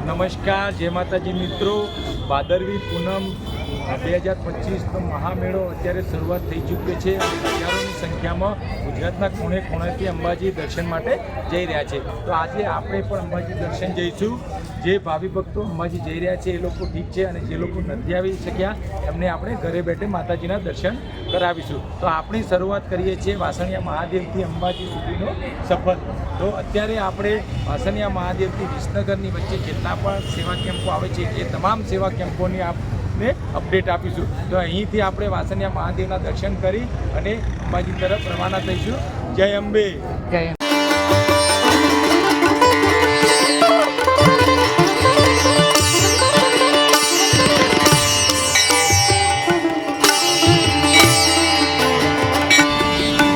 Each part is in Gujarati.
નમસ્કાર, જય માતાજી મિત્રો. ભાદરવી પૂનમ 2025નો મહામેળો અત્યારે શરૂઆત થઈ ચૂક્યો છે અને હજારોની સંખ્યામાં ગુજરાતના ખૂણે ખૂણેથી અંબાજી દર્શન માટે જઈ રહ્યા છે. તો આજે આપણે પણ અંબાજી દર્શન જઈશું. જે ભાવિ ભક્તો અંબાજી જઈ રહ્યા છે એ લોકો ઠીક છે, અને જે લોકો નથી આવી શક્યા એમને આપણે ઘરે બેઠે માતાજીના દર્શન કરાવીશું. તો આપણી શરૂઆત કરીએ છીએ વાસણિયા મહાદેવથી અંબાજી સુધીનો સફર. તો અત્યારે આપણે વાસણિયા મહાદેવથી વિસનગરની વચ્ચે જેટલા પણ સેવા કેમ્પો આવે છે એ તમામ સેવા કેમ્પોની આપને અપડેટ આપીશું. તો અહીંથી આપણે વાસણિયા મહાદેવના દર્શન કરી અને અંબાજી તરફ રવાના થઈશું. જય અંબે. જય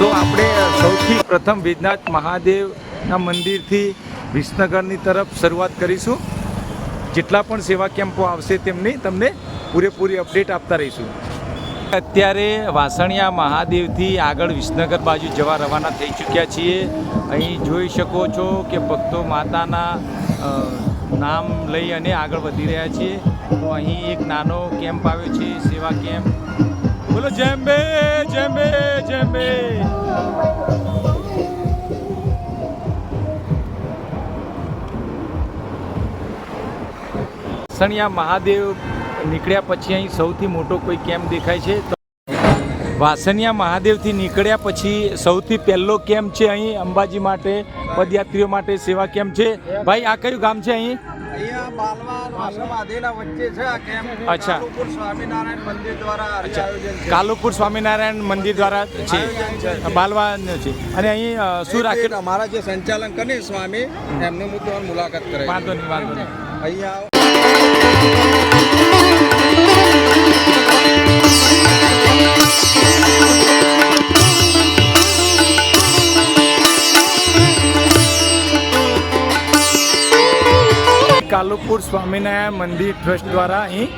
તો આપણે સૌથી પ્રથમ વેદનાથ મહાદેવના મંદિરથી વિસનગરની તરફ શરૂઆત કરીશું. જેટલા પણ સેવા કેમ્પો આવશે તેમની તમને પૂરેપૂરી અપડેટ આપતા રહીશું. અત્યારે વાસણિયા મહાદેવથી આગળ વિસનગર બાજુ જવા રવાના થઈ ચૂક્યા છીએ. અહીં જોઈ શકો છો કે ભક્તો માતાના નામ લઈ અને આગળ વધી રહ્યા છીએ. તો અહીં એક નાનો કેમ્પ આવ્યો છે, સેવા કેમ્પ. બોલો જય અંબે, જય અંબે, જય અંબે. વાસણિયા મહાદેવ નીકળ્યા પછી અહીં સૌથી મોટો કોઈ કેમ્પ દેખાય છે. વાસણિયા મહાદેવથી નીકળ્યા પછી સૌથી પહેલો કેમ્પ છે અહીં અંબાજી માટે પદયાત્રીઓ માટે સેવા કેમ્પ છે. ભાઈ આ કયું ગામ છે અહીં? અચ્છા, કાલુપુર સ્વામિનારાયણ મંદિર દ્વારા છે, બાલવા છે. અને અહીં શું રાખેલું? અમારા જે સંચાલન કરે સ્વામી એમને મુલાકાત કરે. વાંધો નહીં, વાંધો નહીં. અહીંયા કાલુપુર સ્વામિનારાયણ મંદિર ટ્રસ્ટ દ્વારા અહીં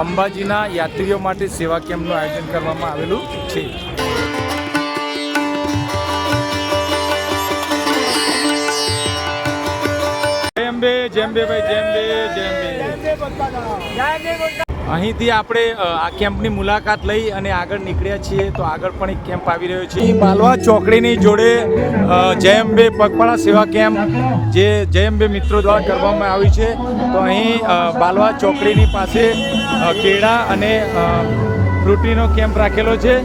અંબાજીના યાત્રીઓ માટે સેવા કેમ્પનું આયોજન કરવામાં આવેલું છે. જય અંબે, જય અંબે ભાઈ, જય અંબે, જય અંબે. અહીંથી આપણે આ કેમ્પની મુલાકાત લઈ અને આગળ નીકળ્યા છીએ. તો આગળ પણ એક કેમ્પ આવી રહ્યો છે બાલવા ચોકડીની જોડે. જય અંબે પગપાળા સેવા કેમ્પ જે જય અંબે મિત્રો દ્વારા કરવામાં આવી છે. તો અહીં બાલવા ચોકડીની પાસે કેળા અને ફ્રૂટીનો કેમ્પ રાખેલો છે.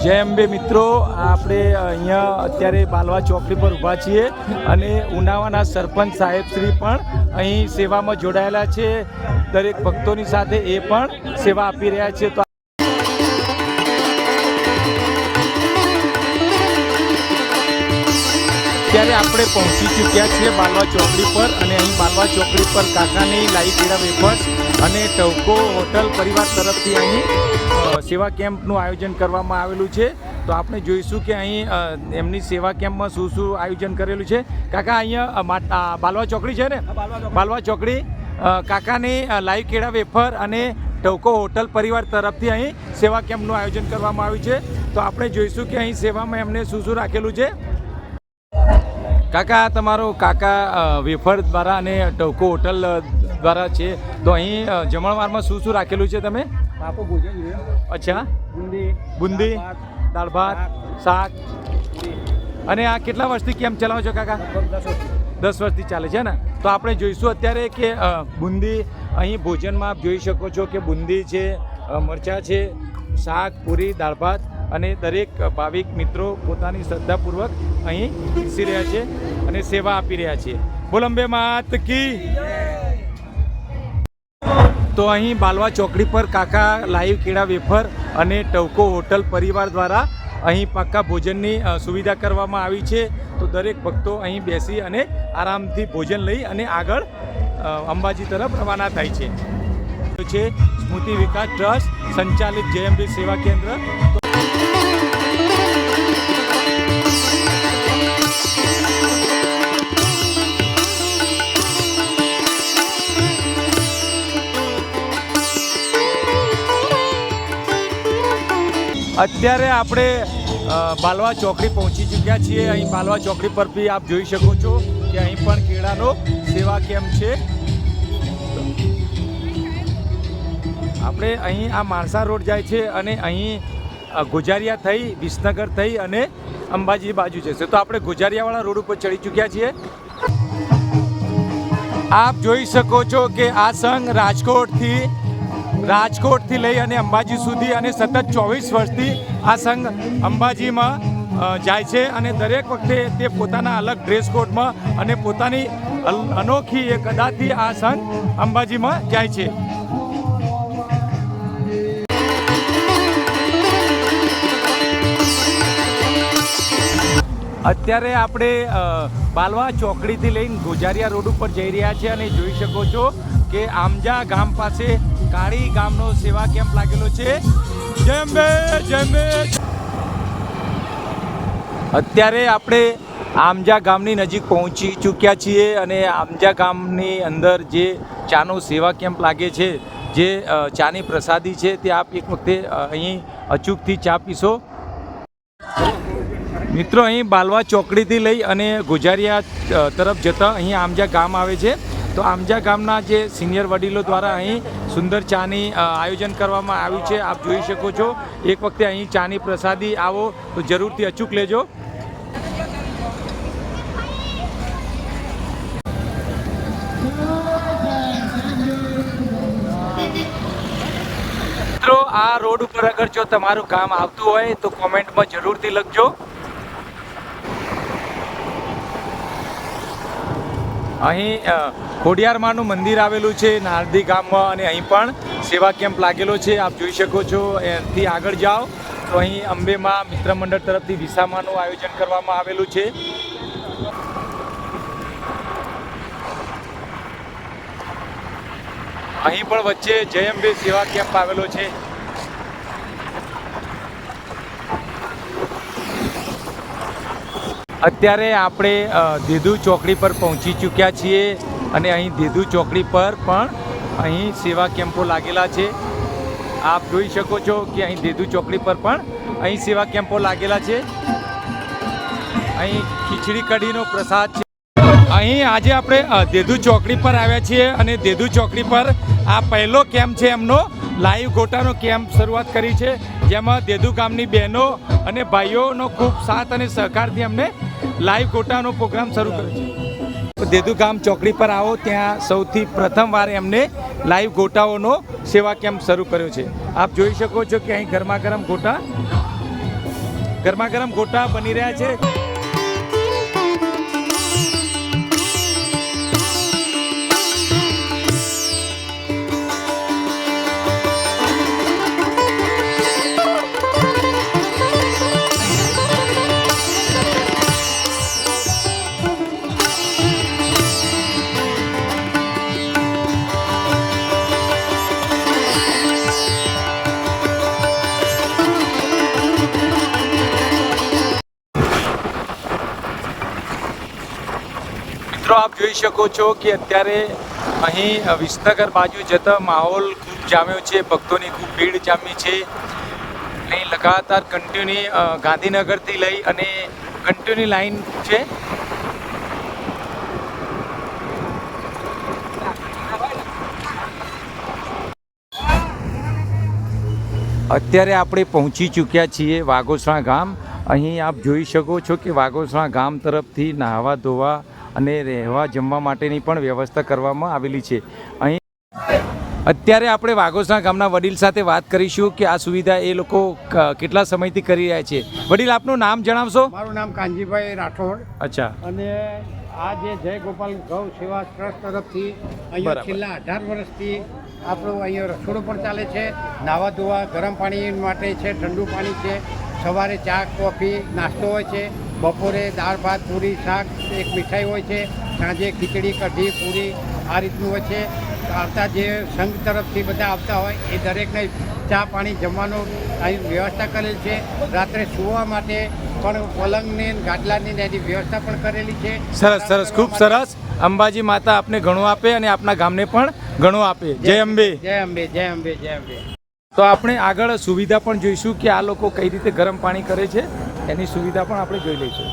જય અંબે મિત્રો, આપણે અહીંયા અત્યારે બાલવા ચોકડી પર ઊભા છીએ અને ઉનાવાના સરપંચ સાહેબ શ્રી પણ અહીં સેવામાં જોડાયેલા છે. દરેક ભક્તોની સાથે એ પણ સેવા આપી રહ્યા છે. તો અત્યારે આપણે પહોંચી ચૂક્યા છીએ બાલવા ચોકડી પર, અને અહીં બાલવા ચોકડી પર કાકાની લાઈ પીળા વેફર્સ અને ટવકો હોટલ પરિવાર તરફથી અહીં સેવા કેમ્પનું આયોજન કરવામાં આવેલું છે. તો આપણે જોઈશું કે અહીં એમની સેવા કેમ્પમાં શું શું આયોજન કરેલું છે. કાકા અહીંયા બાલવા ચોકડી છે ને? બાલવા ચોકડી કાકાની લાઈવ કેળા વેફર અને ટવકો હોટલ પરિવાર તરફથી અહીં સેવા કેમ્પનું આયોજન કરવામાં આવ્યું છે. તો આપણે જોઈશું કે અહીં સેવામાં એમને શું શું રાખેલું છે. કાકા તમારો કાકા વેફર દ્વારા અને ટવકો હોટલ દ્વારા છે. તો અહીં જમણવારમાં શું શું રાખેલું છે તમે? અચ્છા, બુંદી, દાળ ભાત, શાક. અને આ કેટલા વર્ષથી કેમ્પ ચલાવો છો કાકા? 10 વર્ષથી ચાલે છે ને? તો આપણે જોઈશું અત્યારે કે બુંદી અહીં ભોજનમાં આપ જોઈ શકો છો કે બુંદી છે, મરચાં છે, શાક, પૂરી, દાળ ભાત, અને દરેક ભાવિક મિત્રો પોતાની શ્રદ્ધાપૂર્વક અહીં બેસી રહ્યા છે અને સેવા આપી રહ્યા છે. બોલ અંબે માત કી. તો અહીં બાલવા ચોકડી પર કાકા લાઈવ કેળા વેફર અને ટવકો હોટલ પરિવાર દ્વારા અહીં પાક્કા ભોજનની સુવિધા કરવામાં આવી છે. તો દરેક ભક્તો અહીં બેસી અને આરામથી ભોજન લઈ અને આગળ અંબાજી તરફ રવાના થાય છે. સ્મૃતિ વિકાસ ટ્રસ્ટ સંચાલિત જય અંબે સેવા કેન્દ્ર. અત્યારે આપણે બાલવા ચોકડી પહોંચી ચૂક્યા ચૂક્યા છીએ અહીં બાલવા ચોકડી પર બી આપ જોઈ શકો છો કે અહીં પણ કેળાનો સેવા કેમ્પ છે. આપણે અહીં આ માણસા રોડ જાય છે અને અહીં ગોજારિયા થઈ વિસનગર થઈ અને અંબાજી બાજુ જશે, તો આપણે ગોજારિયાવાળા રોડ ઉપર ચડી ચૂક્યા છીએ. આપ જોઈ શકો છો કે આ સંઘ રાજકોટથી લઈ અને અંબાજી સુધી અને સતત 24 વર્ષથી આ સંઘ અંબાજીમાં જાય છે અને દરેક વખતે તે પોતાના અલગ ડ્રેસ કોડમાં અને પોતાની અનોખી એક અદાથી આ સંઘ અંબાજીમાં જાય છે. અત્યારે આપણે બાલવા ચોકડીથી લઈને ગોજારિયા રોડ ઉપર જઈ રહ્યા છીએ અને જોઈ શકો છો કે આમજા ગામ પાસે કાળી ગામનો સેવા કેમ્પ લાગેલો છે. જય અંબે, જય અંબે. અત્યારે આપણે આમજા ગામની નજીક પહોંચી ચૂક્યા છીએ અને આમજા ગામની અંદર જે ચાનો સેવા કેમ્પ લાગે છે, જે ચાની પ્રસાદી છે, તે આપ એક વખતે અહીં અચૂકથી ચા પીશો. મિત્રો, અહીં બાલવા ચોકડીથી લઈ અને ગોજારિયા તરફ જતાં અહીં આમજા ગામ આવે છે, તો આમજા ગામના જે સિનિયર વડીલો દ્વારા અહીં સુંદર ચાની આયોજન કરવામાં આવ્યું છે. આપ જોઈ શકો છો. એક વખતે અહીં ચાની પ્રસાદી આવો તો જરૂરથી અચૂક લેજો. મિત્રો, આ રોડ ઉપર અગર જો તમારું ગામ આવતું હોય તો કોમેન્ટમાં જરૂરથી લખજો. અહીં ખોડિયારમાંનું મંદિર આવેલું છે નારદી ગામમાં અને અહીં પણ સેવા કેમ્પ લાગેલો છે. આપ જોઈ શકો છો. એથી આગળ જાઓ તો અહીં અંબેમાં મિત્ર મંડળ તરફથી વિસામાનું આયોજન કરવામાં આવેલું છે. અહીં પણ વચ્ચે જય અંબે સેવા કેમ્પ આવેલો છે. અત્યારે આપણે દેધુ ચોકડી પર પહોંચી ચૂક્યા છીએ અને અહીં દેધુ ચોકડી પર પણ અહીં સેવા કેમ્પો લાગેલા છે. આપ જોઈ શકો છો કે અહીં દેધુ ચોકડી પર પણ અહીં સેવા કેમ્પો લાગેલા છે. અહીં ખીચડી કઢીનો પ્રસાદ છે. અહીં આજે આપણે દેધુ ચોકડી પર આવ્યા છીએ અને દેધુ ચોકડી પર આ પહેલો કેમ્પ છે એમનો લાઈવ ગોટાનો કેમ્પ શરૂઆત કરી છે, જેમાં દેધુ ગામની બહેનો અને ભાઈઓનો ખૂબ સાથ અને સહકારથી અમને લાઈવ ગોટાનો પ્રોગ્રામ શરૂ કર્યો છે. તો દેધુ ગામ ચોકડી પર આવો, ત્યાં સૌથી પ્રથમવાર એમને લાઈવ ગોટાઓનો સેવા કેમ્પ શરૂ કર્યો છે. આપ જોઈ શકો છો કે અહીં ગરમા ગરમ ગોટા બની રહ્યા છે. આપ જોઈ શકો છો કે અત્યારે અહીં વિસનગર બાજુ જતા માહોલ ખૂબ જામ્યો છે. ભક્તોની ખૂબ ભીડ જામી છે. અહીં લગાતાર કન્ટિન્યુ ગાંધીનગરથી લઈ અને કન્ટિન્યુ લાઈન છે. અત્યારે આપણે પહોંચી ચૂક્યા છીએ વાઘોસણા ગામ. અહીં આપ જોઈ શકો છો કે વાઘોસણા ગામ તરફથી નહાવા ધોવા અને રહેવા જમવા માટેની પણ વ્યવસ્થા કરવામાં આવેલી છે. અહીં અત્યારે આપણે વાઘોસણા ગામના વડીલ સાથે વાત કરીશું કે આ સુવિધા એ લોકો કેટલા સમયથી કરી રહ્યા છે. વડીલ, આપનું નામ જણાવશો? મારું નામ કાનજીભાઈ રાઠોડ. અચ્છા. અને આ જે જય ગોપાલ ગૌ સેવા ટ્રસ્ટ તરફથી અહીંયા છેલ્લા 18 વર્ષથી આપણું અહીંયા રસોડું પણ ચાલે છે. નાવા ધોવા, ગરમ પાણી માટે છે, ઠંડુ પાણી છે, સવારે ચા કોફી નાસ્તો હોય છે, બપોરે દાળ ભાત પૂરી શાક એક મીઠાઈ હોય છે, સાંજે ખીચડી કઢી પૂરી આ રીતનું હોય છે. આવતા જે સંઘ તરફથી બધા આવતા હોય એ દરેકને ચા પાણી જમવાનું અહીં વ્યવસ્થા કરેલ છે. રાત્રે સૂવા માટે પણ પલંગની ગાદલાની એની વ્યવસ્થા પણ કરેલી છે. સરસ સરસ, ખૂબ સરસ. અંબાજી માતા આપને ઘણું આપે અને આપના ગામને પણ ઘણું આપે. જય અંબે, જય અંબે, જય અંબે, જય અંબે. તો આપણે આગળ સુવિધા પણ જોઈશું કે આ લોકો કઈ રીતે ગરમ પાણી કરે છે. એની સુવિધા પણ આપણે જોઈ લઈશું.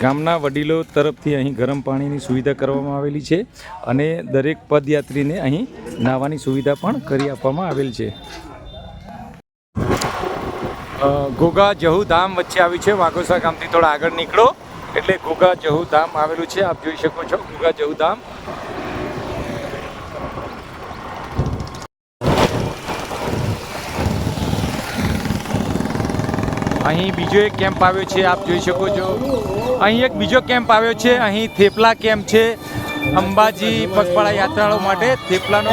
ગામના વડીલો તરફથી અહીં ગરમ પાણીની સુવિધા કરવામાં આવેલી છે અને દરેક પદયાત્રીને અહીં નાહવાની સુવિધા પણ કરી આપવામાં આવેલ છે. ઘોઘા જહુ ધામ વચ્ચે આવ્યું છે. વાઘોસા ગામથી થોડા આગળ નીકળો એટલે ઘોઘા જહુ ધામ આવેલું છે. આપ જોઈ શકો છો ઘોઘા જહુ ધામ. અહીં બીજો એક કેમ્પ આવ્યો છે. આપ જોઈ શકો છો અહીં એક બીજો કેમ્પ આવ્યો છે. અહીં થેપલા કેમ્પ છે. અંબાજી પગપાળા યાત્રાળુઓ માટે થેપલાનો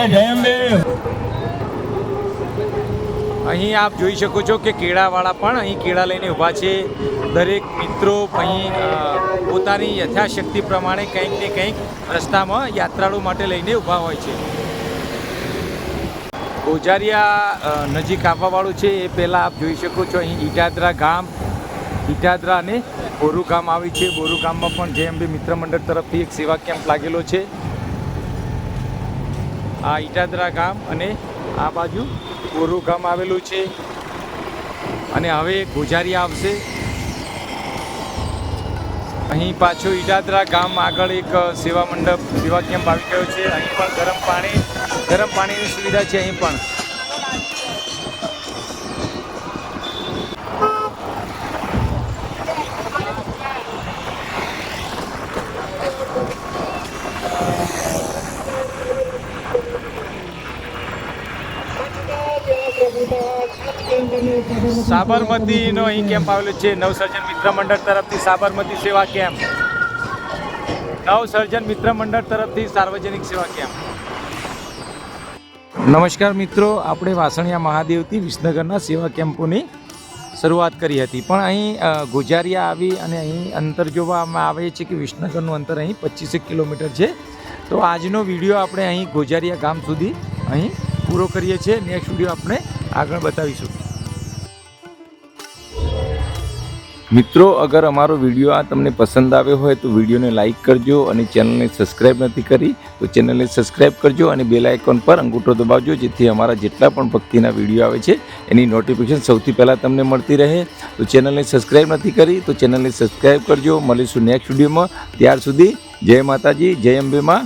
અહીં આપ જોઈ શકો છો કે કેળાવાળા પણ અહીં કેળા લઈને ઊભા છે. દરેક મિત્રો અહીં પોતાની યથાશક્તિ પ્રમાણે કંઈક ને કંઈક રસ્તામાં યાત્રાળુ માટે લઈને ઊભા હોય છે. ગોજારિયા નજીક આવવાવાળું છે એ પહેલાં આપ જોઈ શકો છો અહીં ઈટાદરા ગામ, ઈટાદરા અને બોરુ ગામ આવી છે. બોરુ ગામમાં પણ જય અંબે મિત્ર મંડળ તરફથી એક સેવા કેમ્પ લાગેલો છે. આ ઈટાદરા ગામ અને આ બાજુ બોરુ ગામ આવેલું છે અને હવે ગોજારિયા આવશે. અહીં પાછો ઈટાદરા ગામ આગળ એક સેવા મંડપ સેવા કેમ્પ આવી ગયો છે. અહીં પણ ગરમ પાણીની સુવિધા છે. અહીં પણ સાબરમતીનો અહીં કેમ્પ આવેલો છે. નવસર્જન મિત્ર મંડળ તરફથી સાબરમતી સેવા કેમ્પ, નવસર્જન મિત્ર મંડળ તરફથી સાર્વજનિક સેવા કેમ્પ. નમસ્કાર મિત્રો, આપણે વાસણિયા મહાદેવથી વિસનગરના સેવા કેમ્પોની શરૂઆત કરી હતી, પણ અહીં ગોજારિયા આવી અને અહીં અંતર જોવામાં આવે છે કે વિસનગરનું અંતર અહીં 25 કિલોમીટર છે. તો આજનો વિડીયો આપણે અહીં ગોજારિયા ગામ સુધી અહીં પૂરો કરીએ છીએ. નેક્સ્ટ વિડીયો આપણે આગળ બતાવીશું. મિત્રો, અગર અમારો વિડીયો આ તમને પસંદ આવ્યો હોય તો વિડીયોને લાઇક કરજો અને ચેનલને સબસ્ક્રાઈબ નથી કરી તો ચેનલને સબસ્ક્રાઈબ કરજો અને બેલ આઇકોન પર અંગૂઠો દબાવજો, જેથી અમારા જેટલા પણ ભક્તિના વિડીયો આવે છે એની નોટિફિકેશન સૌથી પહેલાં તમને મળતી રહે. તો ચેનલને સબસ્ક્રાઈબ નથી કરી તો ચેનલને સબસ્ક્રાઈબ કરજો. મળીશું નેક્સ્ટ વિડીયોમાં. ત્યાર સુધી જય માતાજી, જય અંબે માં.